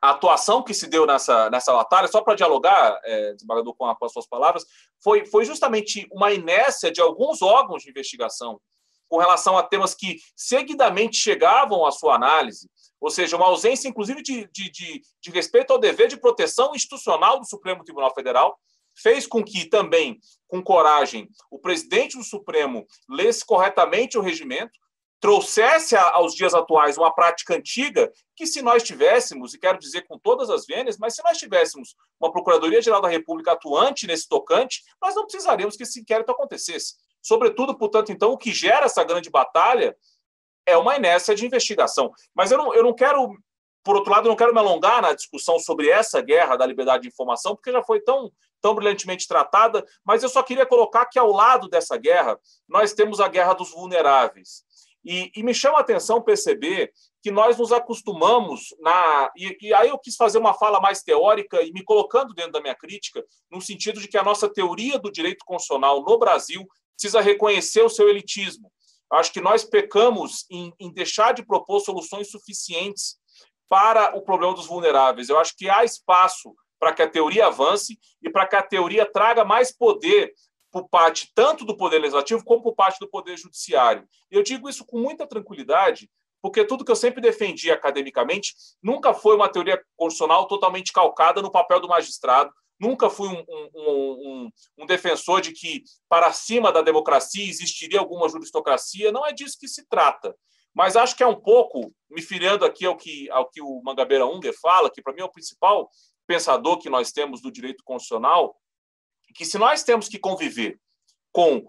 atuação que se deu nessa batalha, só para dialogar, desembargador, com as suas palavras, foi justamente uma inércia de alguns órgãos de investigação com relação a temas que seguidamente chegavam à sua análise, ou seja, uma ausência, inclusive, de respeito ao dever de proteção institucional do Supremo Tribunal Federal, fez com que também, com coragem, o presidente do Supremo lesse corretamente o regimento, trouxesse aos dias atuais uma prática antiga que, se nós tivéssemos, e quero dizer com todas as vênias, mas se nós tivéssemos uma Procuradoria-Geral da República atuante nesse tocante, nós não precisaríamos que esse inquérito acontecesse. Sobretudo, portanto, então, o que gera essa grande batalha é uma inércia de investigação. Mas eu não quero, por outro lado, eu não quero me alongar na discussão sobre essa guerra da liberdade de informação, porque já foi tão brilhantemente tratada, mas eu só queria colocar que, ao lado dessa guerra, nós temos a guerra dos vulneráveis. E me chama a atenção perceber que nós nos acostumamos e aí eu quis fazer uma fala mais teórica e me colocando dentro da minha crítica, no sentido de que a nossa teoria do direito constitucional no Brasil precisa reconhecer o seu elitismo. Acho que nós pecamos em deixar de propor soluções suficientes para o problema dos vulneráveis. Eu acho que há espaço para que a teoria avance e para que a teoria traga mais poder por parte tanto do Poder Legislativo como por parte do Poder Judiciário. E eu digo isso com muita tranquilidade, porque tudo que eu sempre defendi academicamente nunca foi uma teoria constitucional totalmente calcada no papel do magistrado, nunca fui um defensor de que, para cima da democracia, existiria alguma juristocracia. Não é disso que se trata. Mas acho que é um pouco, me filiando aqui ao que o Mangabeira Unger fala, que para mim é o principal pensador que nós temos do direito constitucional, que se nós temos que conviver com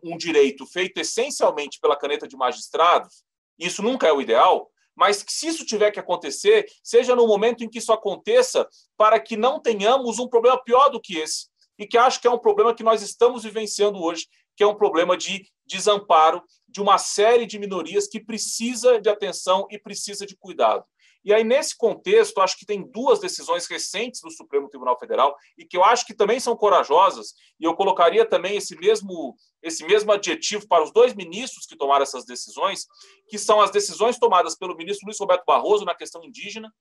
um direito feito essencialmente pela caneta de magistrados, isso nunca é o ideal, mas que, se isso tiver que acontecer, seja no momento em que isso aconteça, para que não tenhamos um problema pior do que esse, e que acho que é um problema que nós estamos vivenciando hoje, que é um problema de desamparo de uma série de minorias que precisa de atenção e precisa de cuidado. E aí, nesse contexto, acho que tem duas decisões recentes do Supremo Tribunal Federal e que eu acho que também são corajosas, e eu colocaria também esse mesmo adjetivo para os dois ministros que tomaram essas decisões, que são as decisões tomadas pelo ministro Luiz Roberto Barroso na questão indígena.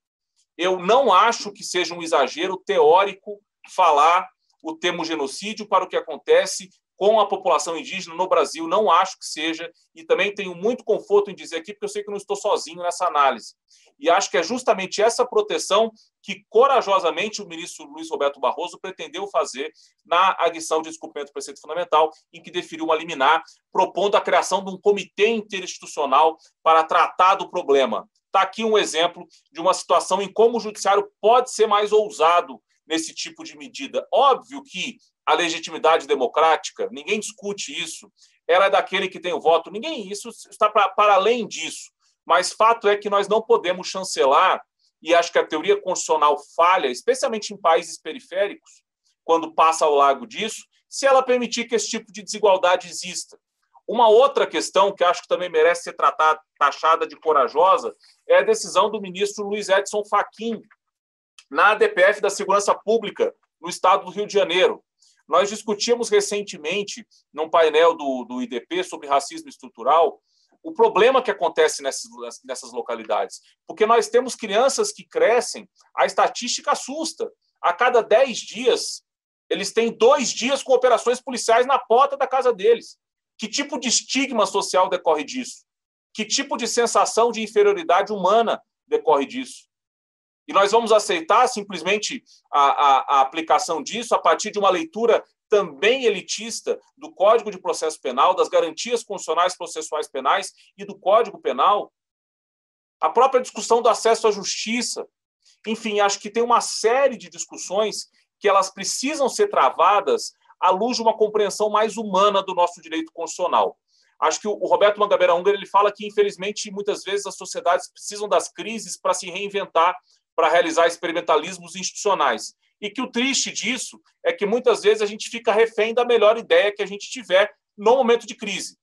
Eu não acho que seja um exagero teórico falar o termo genocídio para o que acontece com a população indígena no Brasil, não acho que seja, e também tenho muito conforto em dizer aqui, porque eu sei que não estou sozinho nessa análise. E acho que é justamente essa proteção que, corajosamente, o ministro Luiz Roberto Barroso pretendeu fazer na adição de descumprimento do preceito fundamental, em que deferiu uma liminar, propondo a criação de um comitê interinstitucional para tratar do problema. Está aqui um exemplo de uma situação em como o judiciário pode ser mais ousado nesse tipo de medida. Óbvio que a legitimidade democrática, ninguém discute isso, ela é daquele que tem o voto, isso está para além disso. Mas fato é que nós não podemos chancelar, e acho que a teoria constitucional falha, especialmente em países periféricos, quando passa ao largo disso, se ela permitir que esse tipo de desigualdade exista. Uma outra questão que acho que também merece ser taxada de corajosa é a decisão do ministro Luiz Edson Fachin, na ADPF da Segurança Pública, no estado do Rio de Janeiro. Nós discutimos recentemente, num painel do IDP sobre racismo estrutural, o problema que acontece nessas localidades. Porque nós temos crianças que crescem, a estatística assusta. A cada 10 dias, eles têm 2 dias com operações policiais na porta da casa deles. Que tipo de estigma social decorre disso? Que tipo de sensação de inferioridade humana decorre disso? E nós vamos aceitar simplesmente a aplicação disso a partir de uma leitura também elitista do Código de Processo Penal, das garantias constitucionais processuais penais e do Código Penal, a própria discussão do acesso à justiça. Enfim, acho que tem uma série de discussões que elas precisam ser travadas à luz de uma compreensão mais humana do nosso direito constitucional. Acho que o Roberto Mangabeira Unger ele fala que, infelizmente, muitas vezes as sociedades precisam das crises para se reinventar, para realizar experimentalismos institucionais. E que o triste disso é que muitas vezes a gente fica refém da melhor ideia que a gente tiver no momento de crise.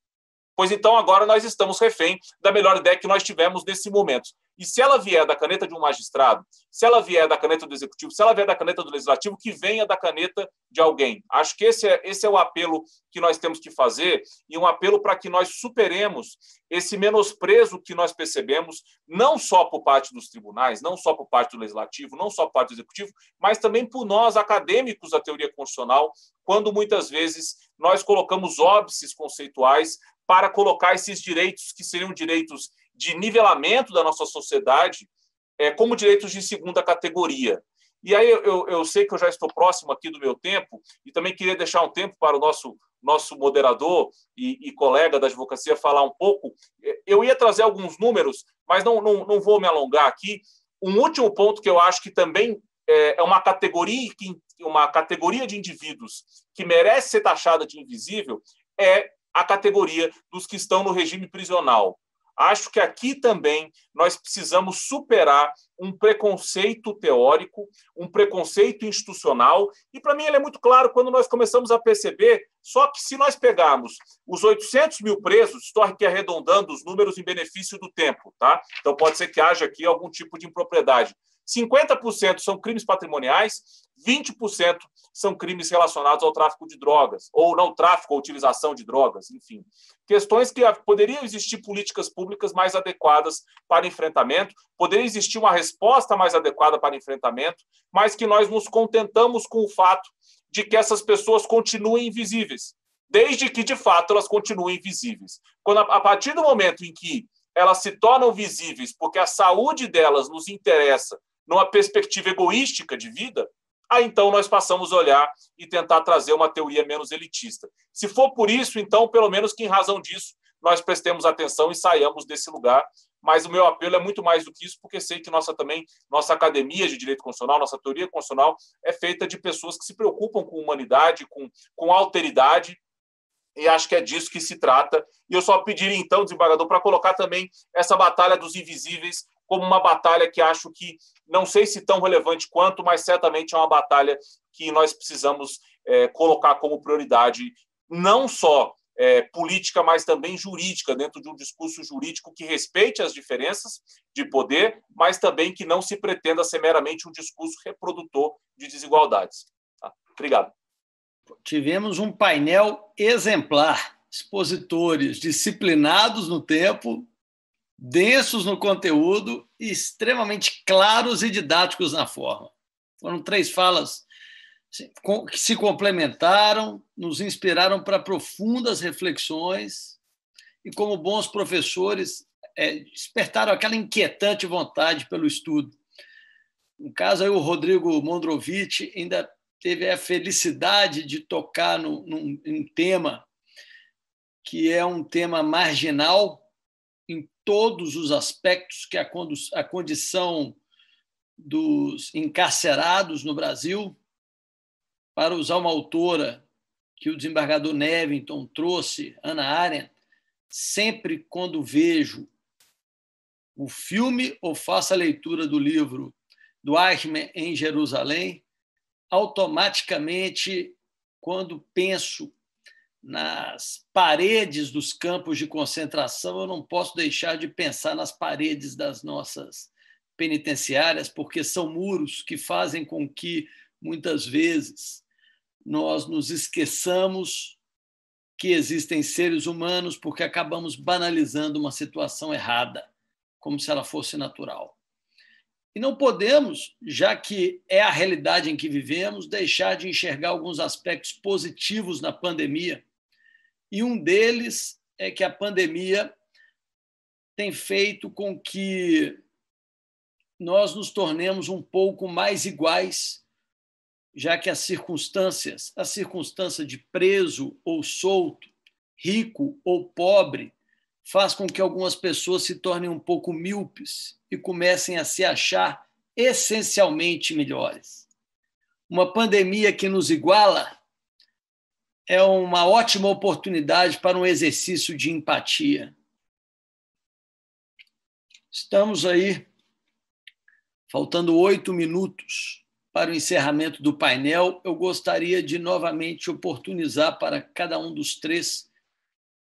Pois então agora nós estamos refém da melhor ideia que nós tivemos nesse momento. E se ela vier da caneta de um magistrado, se ela vier da caneta do executivo, se ela vier da caneta do legislativo, que venha da caneta de alguém. Acho que esse é o apelo que nós temos que fazer, e um apelo para que nós superemos esse menosprezo que nós percebemos, não só por parte dos tribunais, não só por parte do legislativo, não só por parte do executivo, mas também por nós, acadêmicos da teoria constitucional, quando muitas vezes nós colocamos óbices conceituais para colocar esses direitos, que seriam direitos de nivelamento da nossa sociedade, como direitos de segunda categoria. E aí eu sei que eu já estou próximo aqui do meu tempo, e também queria deixar um tempo para o nosso moderador e colega da advocacia falar um pouco. Eu ia trazer alguns números, mas não vou me alongar aqui. Um último ponto que eu acho que também é uma categoria de indivíduos que merece ser taxada de invisível é a categoria dos que estão no regime prisional. Acho que aqui também nós precisamos superar um preconceito teórico, um preconceito institucional, e para mim ele é muito claro quando nós começamos a perceber, só que se nós pegarmos os 800 mil presos, estou aqui arredondando os números em benefício do tempo, tá? Então pode ser que haja aqui algum tipo de impropriedade. 50% são crimes patrimoniais, 20% são crimes relacionados ao tráfico de drogas, ou não tráfico ou utilização de drogas, enfim. Questões que poderiam existir políticas públicas mais adequadas para enfrentamento, poderia existir uma resposta mais adequada para enfrentamento, mas que nós nos contentamos com o fato de que essas pessoas continuem invisíveis, desde que, de fato, elas continuem visíveis. Quando, a partir do momento em que elas se tornam visíveis porque a saúde delas nos interessa numa perspectiva egoística de vida, aí então nós passamos a olhar e tentar trazer uma teoria menos elitista. Se for por isso, então, pelo menos que em razão disso, nós prestemos atenção e saiamos desse lugar. mas o meu apelo é muito mais do que isso, porque sei que nossa academia de direito constitucional, nossa teoria constitucional é feita de pessoas que se preocupam com humanidade, com alteridade, e acho que é disso que se trata. E eu só pediria, então, desembargador, para colocar também essa batalha dos invisíveis como uma batalha que acho que, não sei se tão relevante quanto, mas certamente é uma batalha que nós precisamos colocar como prioridade, não só política, mas também jurídica, dentro de um discurso jurídico que respeite as diferenças de poder, mas também que não se pretenda ser meramente um discurso reprodutor de desigualdades. Tá? Obrigado. Tivemos um painel exemplar, expositores disciplinados no tempo, densos no conteúdo e extremamente claros e didáticos na forma. Foram 3 falas que se complementaram, nos inspiraram para profundas reflexões e, como bons professores, despertaram aquela inquietante vontade pelo estudo. No caso, aí, o Rodrigo Mondrovitch ainda teve a felicidade de tocar num tema que é um tema marginal em todos os aspectos, que é a condição dos encarcerados no Brasil. Para usar uma autora que o desembargador Nevington trouxe, Hannah Arendt, sempre quando vejo o filme ou faço a leitura do livro do Eichmann em Jerusalém, automaticamente, quando penso nas paredes dos campos de concentração, eu não posso deixar de pensar nas paredes das nossas penitenciárias, porque são muros que fazem com que, muitas vezes, nós nos esqueçamos que existem seres humanos porque acabamos banalizando uma situação errada, como se ela fosse natural. E não podemos, já que é a realidade em que vivemos, deixar de enxergar alguns aspectos positivos na pandemia. E um deles é que a pandemia tem feito com que nós nos tornemos um pouco mais iguais, já que a circunstância de preso ou solto, rico ou pobre, faz com que algumas pessoas se tornem um pouco míopes e comecem a se achar essencialmente melhores. Uma pandemia que nos iguala é uma ótima oportunidade para um exercício de empatia. Estamos aí, faltando 8 minutos para o encerramento do painel. Eu gostaria de novamente oportunizar para cada um dos 3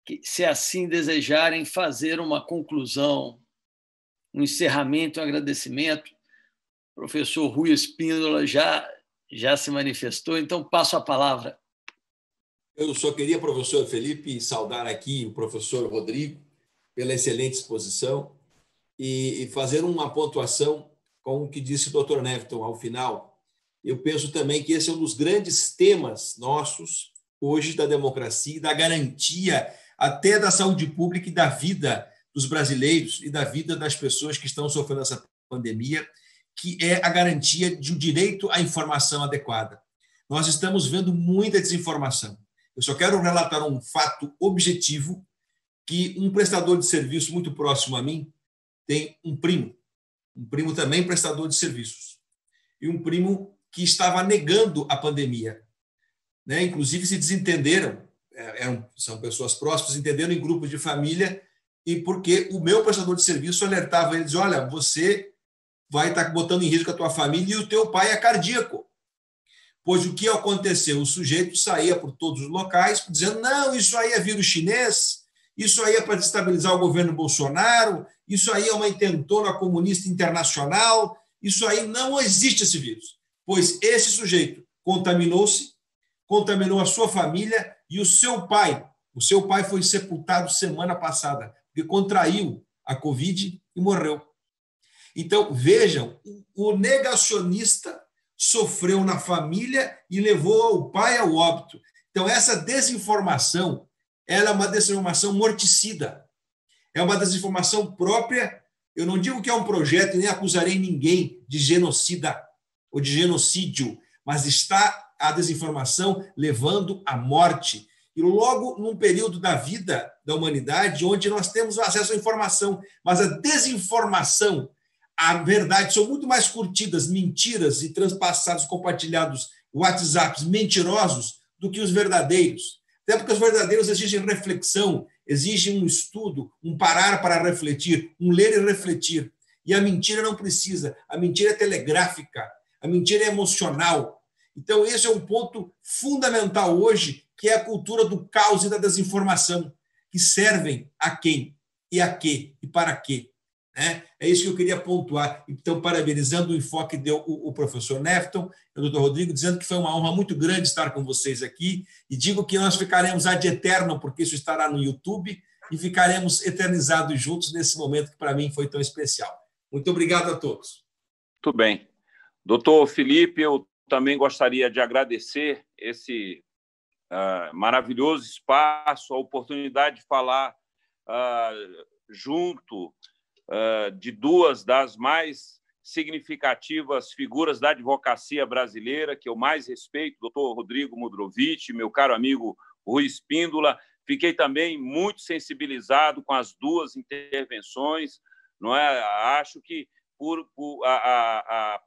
que, se assim desejarem, fazer uma conclusão, um encerramento, um agradecimento. O professor Rui Espíndola já se manifestou, então passo a palavra. Eu só queria, professor Felipe, saudar aqui o professor Rodrigo pela excelente exposição e fazer uma pontuação com o que disse o Dr. Nevington ao final. Eu penso também que esse é um dos grandes temas nossos hoje da democracia e da garantia até da saúde pública e da vida dos brasileiros e da vida das pessoas que estão sofrendo essa pandemia, que é a garantia de um direito à informação adequada. Nós estamos vendo muita desinformação. Eu só quero relatar um fato objetivo, que um prestador de serviço muito próximo a mim tem um primo também prestador de serviços, e um primo que estava negando a pandemia. Inclusive se desentenderam, são pessoas próximas, entenderam em grupos de família, e porque o meu prestador de serviço alertava eles: olha, você vai estar botando em risco a tua família e o teu pai é cardíaco. Pois o que aconteceu? O sujeito saía por todos os locais dizendo: não, isso aí é vírus chinês, isso aí é para destabilizar o governo Bolsonaro, isso aí é uma intentona comunista internacional, isso aí não existe esse vírus. Pois esse sujeito contaminou-se, contaminou a sua família e o seu pai foi sepultado semana passada, porque contraiu a Covid e morreu. Então, vejam, o negacionista sofreu na família e levou o pai ao óbito. Então, essa desinformação, ela é uma desinformação morticida. É uma desinformação própria. Eu não digo que é um projeto, nem acusarei ninguém de genocida ou de genocídio, mas está a desinformação levando à morte. E logo num período da vida da humanidade onde nós temos acesso à informação, mas a desinformação, a verdade, são muito mais curtidas mentiras e transpassados, compartilhados WhatsApps mentirosos do que os verdadeiros. Até porque os verdadeiros exigem reflexão, exigem um estudo, um parar para refletir, um ler e refletir. E a mentira não precisa. A mentira é telegráfica, a mentira é emocional. Então, esse é um ponto fundamental hoje, que é a cultura do caos e da desinformação, que servem a quem, e a quê, e para quê. Né? É isso que eu queria pontuar. Então, parabenizando o enfoque que deu o professor Nefton, o doutor Rodrigo, dizendo que foi uma honra muito grande estar com vocês aqui, e digo que nós ficaremos ad eternum, porque isso estará no YouTube, e ficaremos eternizados juntos nesse momento que para mim foi tão especial. Muito obrigado a todos. Muito bem. Doutor Felipe, eu também gostaria de agradecer esse maravilhoso espaço, a oportunidade de falar junto de duas das mais significativas figuras da advocacia brasileira, que eu mais respeito, doutor Rodrigo Mudrovich, meu caro amigo Rui Espíndola. Fiquei também muito sensibilizado com as duas intervenções. Não é? Acho que,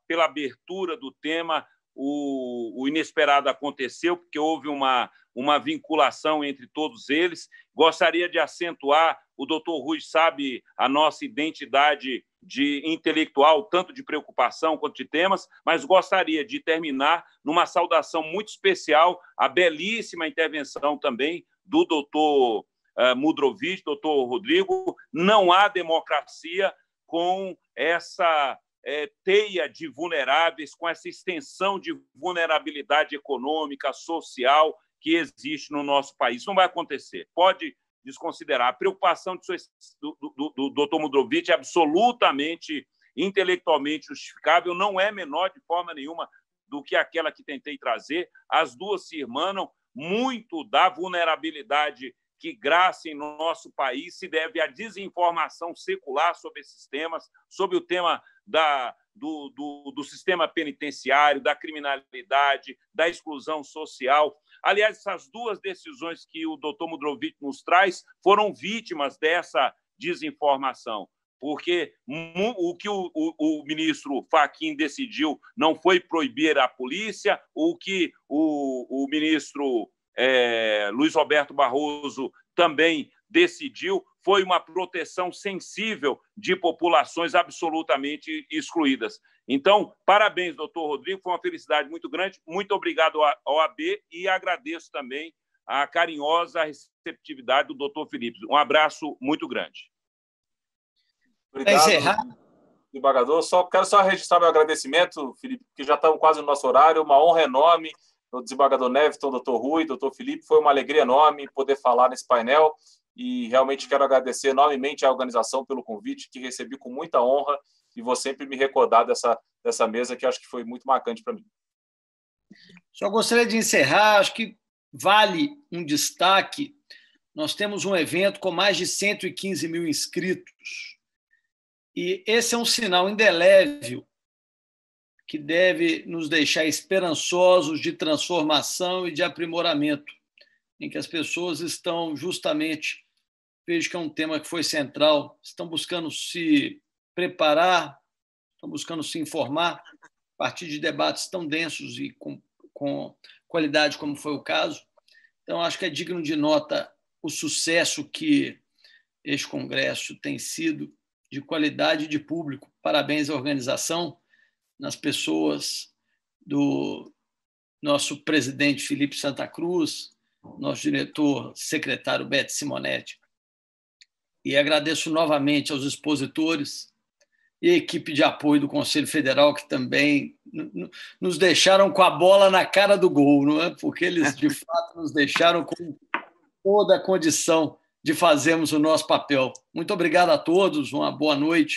pela abertura do tema, o inesperado aconteceu, porque houve uma vinculação entre todos eles. Gostaria de acentuar, o doutor Rui sabe a nossa identidade de intelectual, tanto de preocupação quanto de temas, mas gostaria de terminar numa saudação muito especial à belíssima intervenção também do doutor Mudrovich, doutor Rodrigo. Não há democracia com essa teia de vulneráveis, com essa extensão de vulnerabilidade econômica, social que existe no nosso país. Isso não vai acontecer. Pode desconsiderar. A preocupação do doutor Mudrovich é absolutamente intelectualmente justificável, não é menor de forma nenhuma do que aquela que tentei trazer. As duas se irmanam. Muito da vulnerabilidade que graça em nosso país se deve à desinformação secular sobre esses temas, sobre o tema do sistema penitenciário, da criminalidade, da exclusão social. Aliás, essas duas decisões que o doutor Mudrovich nos traz foram vítimas dessa desinformação, porque o que o ministro Fachin decidiu não foi proibir a polícia, o que o ministro Luiz Roberto Barroso também decidiu foi uma proteção sensível de populações absolutamente excluídas. Então, parabéns, doutor Rodrigo, foi uma felicidade muito grande. Muito obrigado ao AB e agradeço também a carinhosa receptividade do doutor Felipe. Um abraço muito grande. Obrigado, desembargador. Quero só registrar meu agradecimento, Felipe, porque já estamos quase no nosso horário. Uma honra enorme. O desembargador Nefton, doutor Rui, doutor Felipe, foi uma alegria enorme poder falar nesse painel e realmente quero agradecer enormemente à organização pelo convite, que recebi com muita honra e vou sempre me recordar dessa mesa, que acho que foi muito marcante para mim. Só gostaria de encerrar, acho que vale um destaque. Nós temos um evento com mais de 115 mil inscritos e esse é um sinal indelével que deve nos deixar esperançosos de transformação e de aprimoramento, em que as pessoas estão justamente, vejo que é um tema que foi central, estão buscando se preparar, estão buscando se informar a partir de debates tão densos e com qualidade como foi o caso. Então, acho que é digno de nota o sucesso que este congresso tem sido de qualidade de público. Parabéns à organização, nas pessoas do nosso presidente Felipe Santa Cruz, nosso diretor, secretário Beto Simonetti. E agradeço novamente aos expositores e a equipe de apoio do Conselho Federal, que também nos deixaram com a bola na cara do gol, não é? Porque eles, de fato, nos deixaram com toda a condição de fazermos o nosso papel. Muito obrigado a todos, uma boa noite.